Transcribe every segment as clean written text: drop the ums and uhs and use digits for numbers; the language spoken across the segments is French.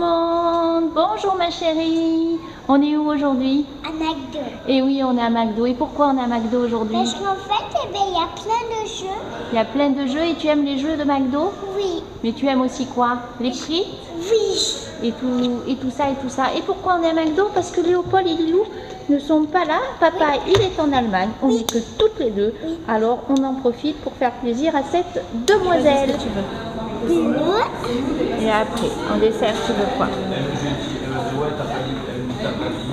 Bonjour ma chérie, on est où aujourd'hui? À McDo. Et oui, on est à McDo. Et pourquoi on est à McDo aujourd'hui? Parce qu'en fait, il y a plein de jeux. Il y a plein de jeux et tu aimes les jeux de McDo? Oui. Mais tu aimes aussi quoi? Les frites? Oui. Et tout ça et tout ça. Et pourquoi on est à McDo? Parce que Léopold et Lilou ne sont pas là. Papa, il est en Allemagne. On n'est que toutes les deux. Oui. Alors on en profite pour faire plaisir à cette demoiselle. Qu'est-ce que tu veux? Et après, en dessert, tu veux quoi?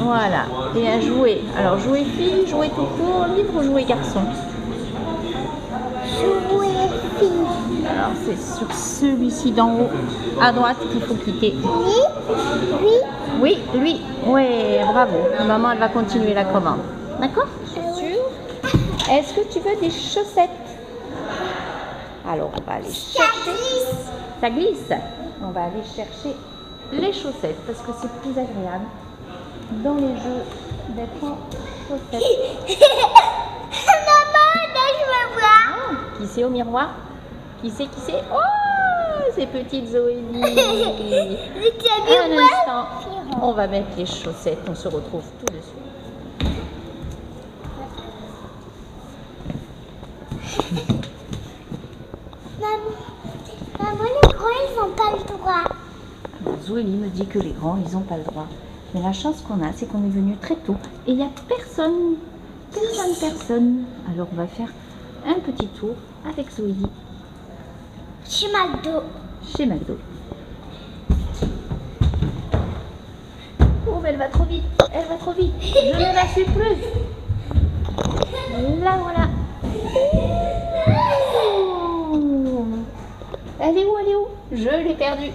Voilà. Et un jouet. Alors, jouet fille, jouet tout court, livre ou jouet garçon? Jouer fille. Alors, c'est sur celui-ci d'en haut, à droite, qu'il faut cliquer. Oui. Oui, lui. Ouais, bravo. Maman, elle va continuer la commande. D'accord? Sûr. Est-ce que tu veux des chaussettes? Alors, on va aller chercher. Ça glisse. On va aller chercher les chaussettes parce que c'est plus agréable dans les jeux d'être en chaussettes. Maman, là, je veux voir. Ah, qui c'est au miroir? Qui c'est? Oh, ces petites Zoélie. Un instant. On va mettre les chaussettes. On se retrouve tout de suite. Maman, les grands, ils n'ont pas le droit. Zoélie me dit que les grands, ils n'ont pas le droit. Mais la chance qu'on a, c'est qu'on est venu très tôt. Et il n'y a personne. Alors, on va faire un petit tour avec Zoélie. Chez McDo. Chez McDo. Oh, mais elle va trop vite. Je ne la suis plus. Là, voilà. Oh. Elle est où? Je l'ai perdue.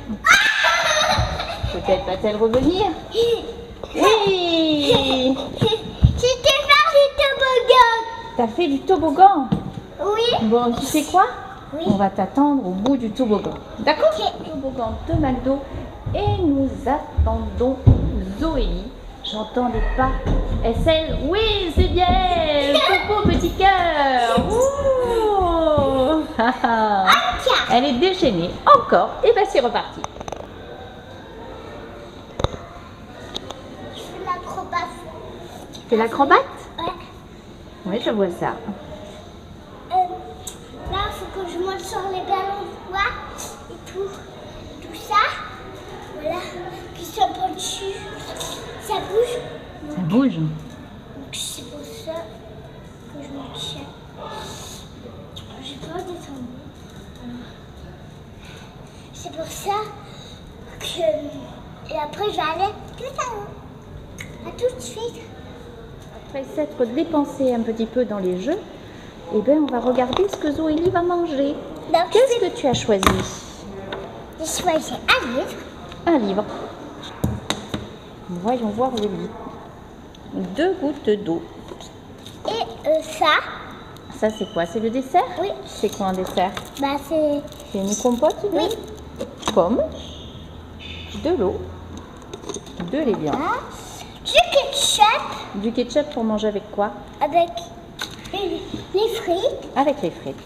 Peut-être va-t-elle revenir? Oui. J'étais faire du toboggan. T'as fait du toboggan? Oui. Bon, tu sais quoi? Oui. On va t'attendre au bout du toboggan. D'accord? Ok. Toboggan de McDo. Et nous attendons Zoélie. J'entends des pas. Est-ce elle? Oui, c'est bien elle. Coucou, petit cœur. Ouh. Elle est déchaînée. Encore. Et ben c'est reparti. Je fais l'acrobatie. Tu fais l'acrobate? Ouais. Oui, je vois ça. Là, il faut que je monte sur les ballons de poids et tout ça. Voilà. Puis ça prend dessus. Ça bouge. Ça bouge. Donc c'est pour ça que je me tiens. J'ai peur d'être en haut. C'est pour ça que... Et après, je vais aller tout en haut. À tout de suite. Après s'être dépensé un petit peu dans les jeux, eh ben on va regarder ce que Zoélie va manger. Donc, Qu'est-ce que tu as choisi? j'ai choisi un livre. Un livre. Voyons voir le livre. 2 gouttes d'eau. Et ça, Ça c'est quoi? C'est le dessert? oui, C'est quoi un dessert? bah c'est... C'est une compote de Oui. pommes, de l'eau, de l'évian. Ah, du ketchup Du ketchup pour manger avec quoi? avec les frites, Avec les frites.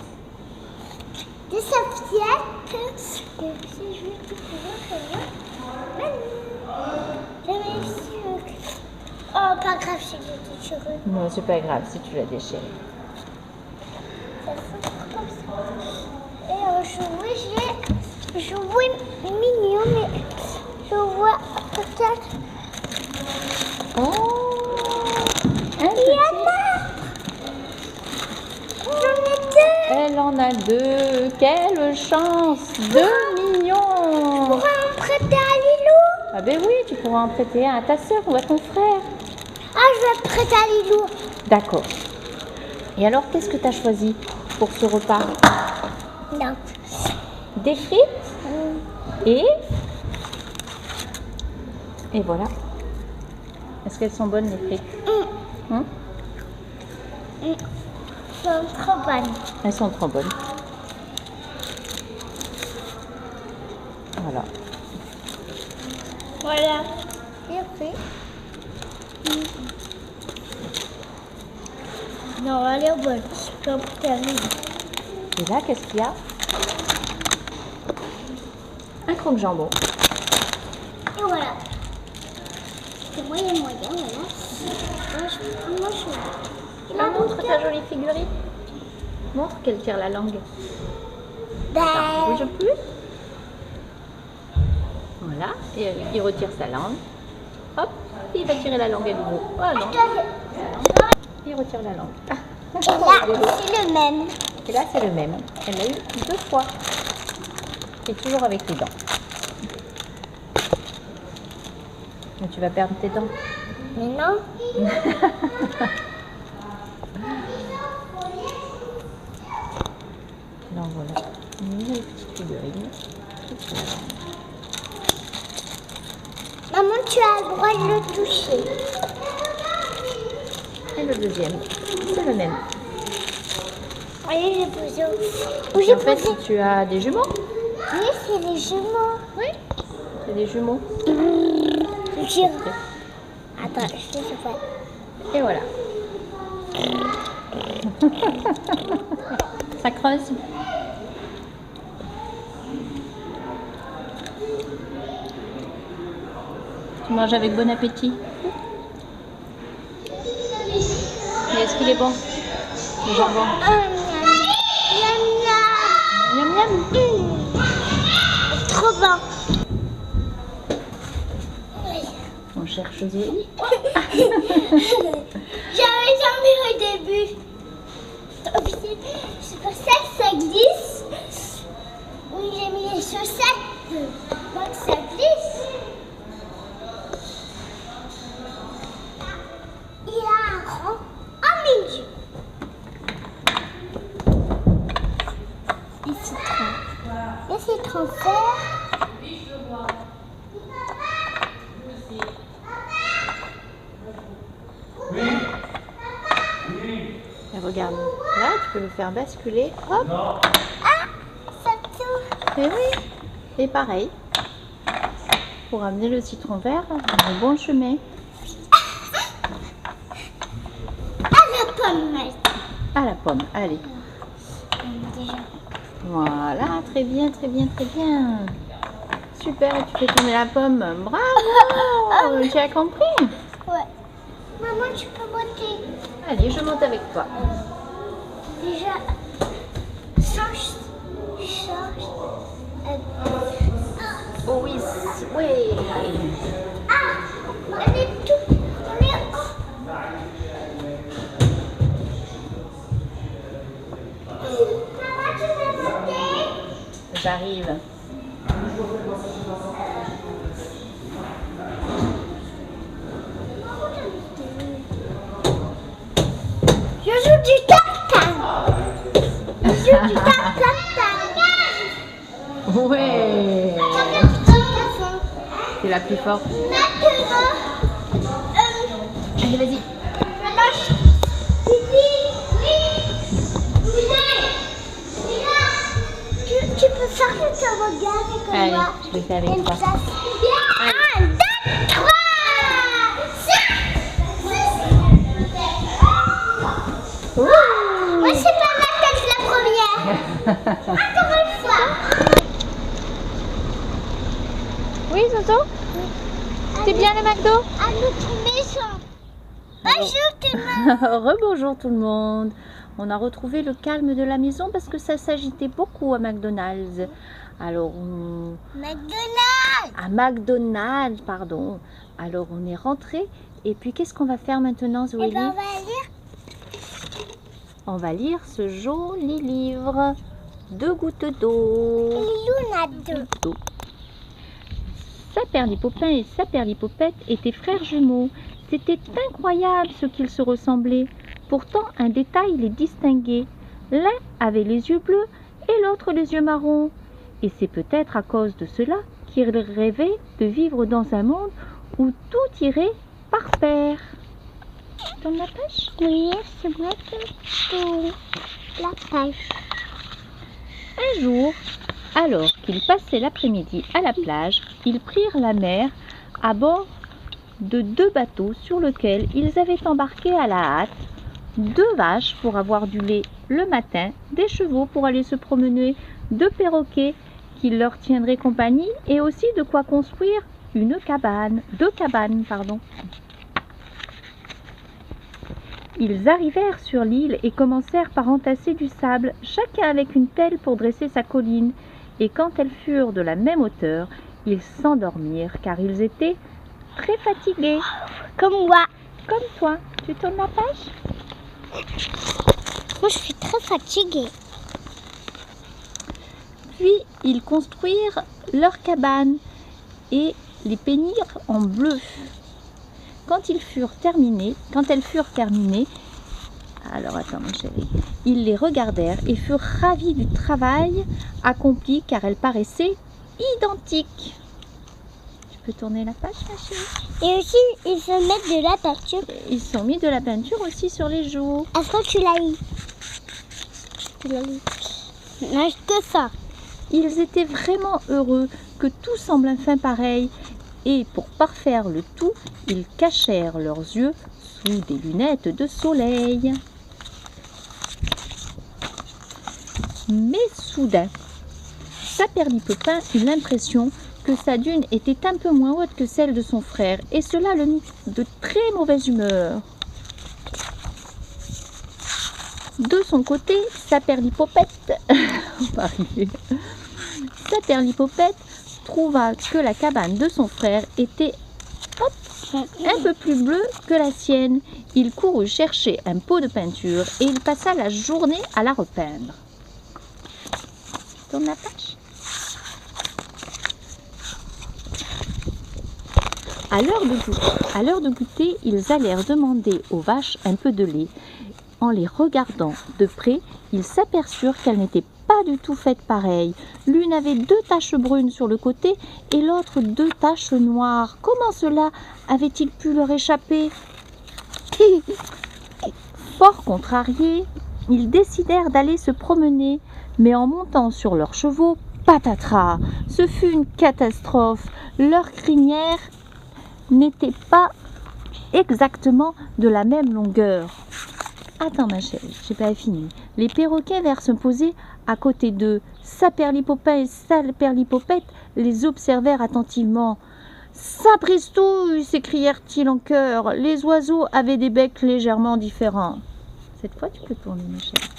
des serviettes. Si je veux tout pouvoir, oh, pas grave, c'est des déchirures. Non, c'est pas grave si tu l'as déchiré. Ça fait comme ça. Et un jouet mignon, mais je vois peut-être... Oh, un Il y en petit. a! J'en ai deux! Elle en a 2. Quelle chance! 2 mignons! Pour en prêter à Lilou? Ah ben oui, tu pourras en prêter un à ta soeur ou à ton frère. Ah, je vais prêter à Lilou. D'accord. Et alors, qu'est-ce que tu as choisi pour ce repas? Non. Des frites et voilà. Est-ce qu'elles sont bonnes les frites? Hein? Elles sont trop bonnes. Elles sont trop bonnes. Voilà. Voilà. Bien fait. Non, elle est bonne. Je vais en prêter à Lilou. Et là, qu'est-ce qu'il y a? Un croque-jambon. Et c'est moyen, voilà. Moi, Tu la montres ta jolie figurine? Montre qu'elle tire la langue. Attends, bouge plus. Voilà, et il retire sa langue. Hop, il va tirer la langue à nouveau. Oh non, il retire la langue. Et là, c'est le même. Et là, c'est le même. Elle l'a eu 2 fois. Et toujours avec les dents. Mais tu vas perdre tes dents. Mais non. Alors voilà, une nouvelle petite figurine. Maman, tu as le droit de le toucher. Et le deuxième, c'est le même. Oui, j'ai posé. Où Et j'ai en fait, posé. tu as des jumeaux? Oui, c'est les jumeaux. Oui. C'est des jumeaux. Je tire. Attends, je te fais. Et voilà. Ça creuse. Tu manges avec bon appétit. Mais est-ce qu'il est bon? Le jambon. Miam, miam. Miam miam. Trop bon. On cherche Zélie. J'avais jamais au début. C'est pour ça que ça glisse. Oui, j'ai mis les chaussettes. Donc ça glisse. Il a un rang en milieu. Et c'est transfert. Et regarde, là tu peux le faire basculer. Hop. Ah, ça tourne. Et oui. Et pareil. Pour amener le citron vert dans le bon chemin. Ah, la pomme. À la pomme, allez. Déjà. Voilà, très bien, très bien, très bien. Super, et tu fais tourner la pomme. Bravo. Tu as compris? Ouais. Maman, tu peux monter. Allez, je monte avec toi. Déjà, change. Oh oui, oui. Ah, on est tout. On est. Maman, tu peux monter? J'arrive. Je joue du tap-tap. Je joue du tap-tap-tap. Ouais. C'est la plus forte. Allez, vas-y. Tu peux faire le toboggan avec Allez, moi. je le fais avec toi. 1, 2, 3, 6. Moi, c'est pas ma tête la première. Encore une fois. Oui, Zozo? C'est bien le McDo? À notre maison. Bonjour tout le monde. Rebonjour tout le monde. On a retrouvé le calme de la maison parce que ça s'agitait beaucoup à McDonald's. Alors, McDonald's. à McDonald's, pardon. Alors, on est rentré. Et puis, qu'est-ce qu'on va faire maintenant, Eh Zoélie? ben, on va lire. On va lire ce joli livre. 2 gouttes d'eau. Lilou, on a 2. D'eau. Saperlipopin et Saperlipopette étaient frères jumeaux. C'était incroyable ce qu'ils se ressemblaient. Pourtant, un détail les distinguait. L'un avait les yeux bleus et l'autre les yeux marrons. Et c'est peut-être à cause de cela qu'ils rêvaient de vivre dans un monde où tout irait par paire. Tu tournes la page? Oui, c'est moi qui tourne la page. Un jour, alors qu'ils passaient l'après-midi à la plage, ils prirent la mer à bord de 2 bateaux sur lesquels ils avaient embarqué à la hâte 2 vaches pour avoir du lait le matin, des chevaux pour aller se promener, 2 perroquets qui leur tiendraient compagnie et aussi de quoi construire deux cabanes, pardon. Ils arrivèrent sur l'île et commencèrent par entasser du sable, chacun avec une pelle pour dresser sa colline. Et quand elles furent de la même hauteur, ils s'endormirent car ils étaient très fatigués. Comme moi. Comme toi. Tu tournes la page? Moi, je suis très fatiguée. Puis ils construirent leur cabane et les peignirent en bleu. Quand elles furent terminées, alors attends ma chérie, ils les regardèrent et furent ravis du travail accompli car elles paraissaient identiques. Tu peux tourner la page ma chérie? Et aussi, ils se mettent de la peinture. Ils se sont mis de la peinture aussi sur les joues. Est-ce que tu l'as eu? Tu l'as lu? Non, que ça. Ils étaient vraiment heureux que tout semble enfin pareil. Et pour parfaire le tout, ils cachèrent leurs yeux sous des lunettes de soleil. Mais soudain, Saperlipopin eut l'impression que sa dune était un peu moins haute que celle de son frère, et cela le mit de très mauvaise humeur. De son côté, Saperlipopette, Saperlipopette trouva que la cabane de son frère était un peu plus bleue que la sienne. Il courut chercher un pot de peinture et il passa la journée à la repeindre. Tourne la page. À l'heure de goûter, ils allèrent demander aux vaches un peu de lait. En les regardant de près, ils s'aperçurent qu'elles n'étaient pas du tout faites pareilles. L'une avait 2 taches brunes sur le côté et l'autre 2 taches noires. Comment cela avait-il pu leur échapper? Fort contrariés, ils décidèrent d'aller se promener, mais en montant sur leurs chevaux, patatras, ce fut une catastrophe. Leurs crinières n'étaient pas exactement de la même longueur. Attends ma chérie, j'ai pas fini. Les perroquets vinrent se poser à côté d'eux. Saperlipopin et Saperlipopette les observèrent attentivement. « Sapristouille !» s'écrièrent-ils en chœur. Les oiseaux avaient des becs légèrement différents. Cette fois, tu peux tourner ma chérie.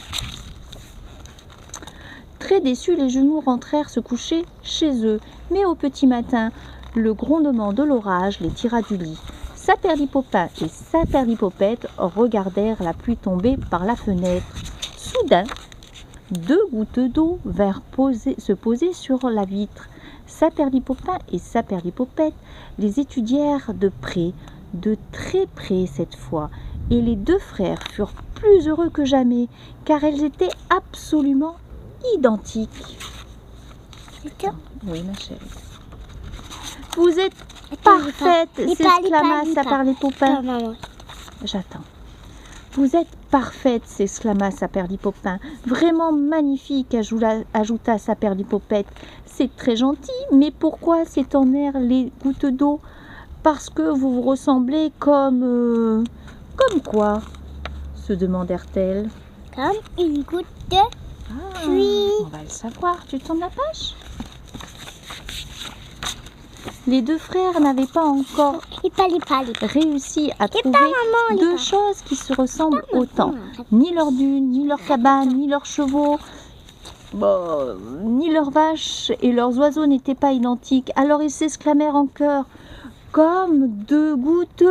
Très déçus, les genoux rentrèrent se coucher chez eux. Mais au petit matin, le grondement de l'orage les tira du lit. Saperlipopin et Saperlipopette regardèrent la pluie tomber par la fenêtre. Soudain, 2 gouttes d'eau vinrent se poser sur la vitre. Saperlipopin et Saperlipopette les étudièrent de près, de très près cette fois, et les 2 frères furent plus heureux que jamais, car elles étaient absolument identiques. Oui, ma chérie. Vous êtes parfaite, s'exclama Saperlipopin. J'attends. Vous êtes parfaite, s'exclama Saperlipopin. Vraiment magnifique, ajouta Saperlipopette. C'est très gentil, mais pourquoi s'étonnèrent les gouttes d'eau? Parce que vous vous ressemblez comme... comme quoi? Se demandèrent-elles. Comme une goutte de pluie. On va le savoir. Tu tournes la page? Les 2 frères n'avaient pas encore réussi à trouver 2 choses qui se ressemblent autant. Ni leur dune, ni leur cabane, ni leurs chevaux, ni leurs vaches et leurs oiseaux n'étaient pas identiques. Alors ils s'exclamèrent en chœur, comme 2 gouttes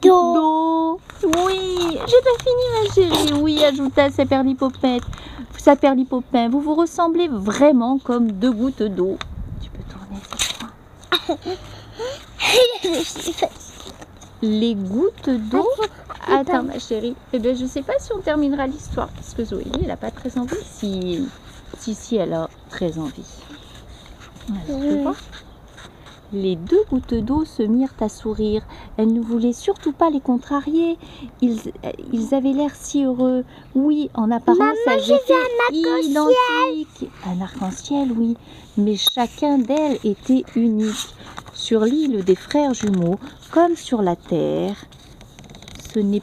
d'eau. Oui, j'ai pas fini ma chérie. Oui, ajouta Saperlipopin, vous vous ressemblez vraiment comme 2 gouttes d'eau. Tu peux tourner cette fois. Les gouttes d'eau. Attends ma chérie. Eh bien, je sais pas si on terminera l'histoire parce que Zoé, elle n'a pas très envie. Si, elle a très envie. Alors, tu vois ? Les 2 gouttes d'eau se mirent à sourire. Elles ne voulaient surtout pas les contrarier. Ils avaient l'air si heureux. Oui, en apparence, elles étaient identiques. Un arc-en-ciel, oui. Mais chacun d'elles était unique. Sur l'île des frères jumeaux, comme sur la terre, ce n'est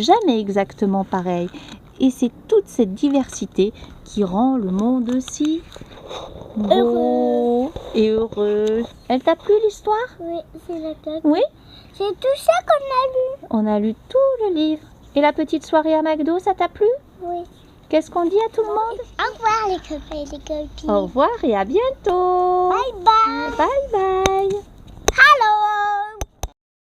jamais exactement pareil. Et c'est toute cette diversité qui rend le monde si Beau et heureux. Elle t'a plu l'histoire? Oui, c'est la tête. Oui? C'est tout ça qu'on a lu. On a lu tout le livre. Et la petite soirée à McDo, ça t'a plu? Oui. Qu'est-ce qu'on dit à tout le monde? Au revoir les copains et les copines. Au revoir et à bientôt. Bye bye. Bye bye.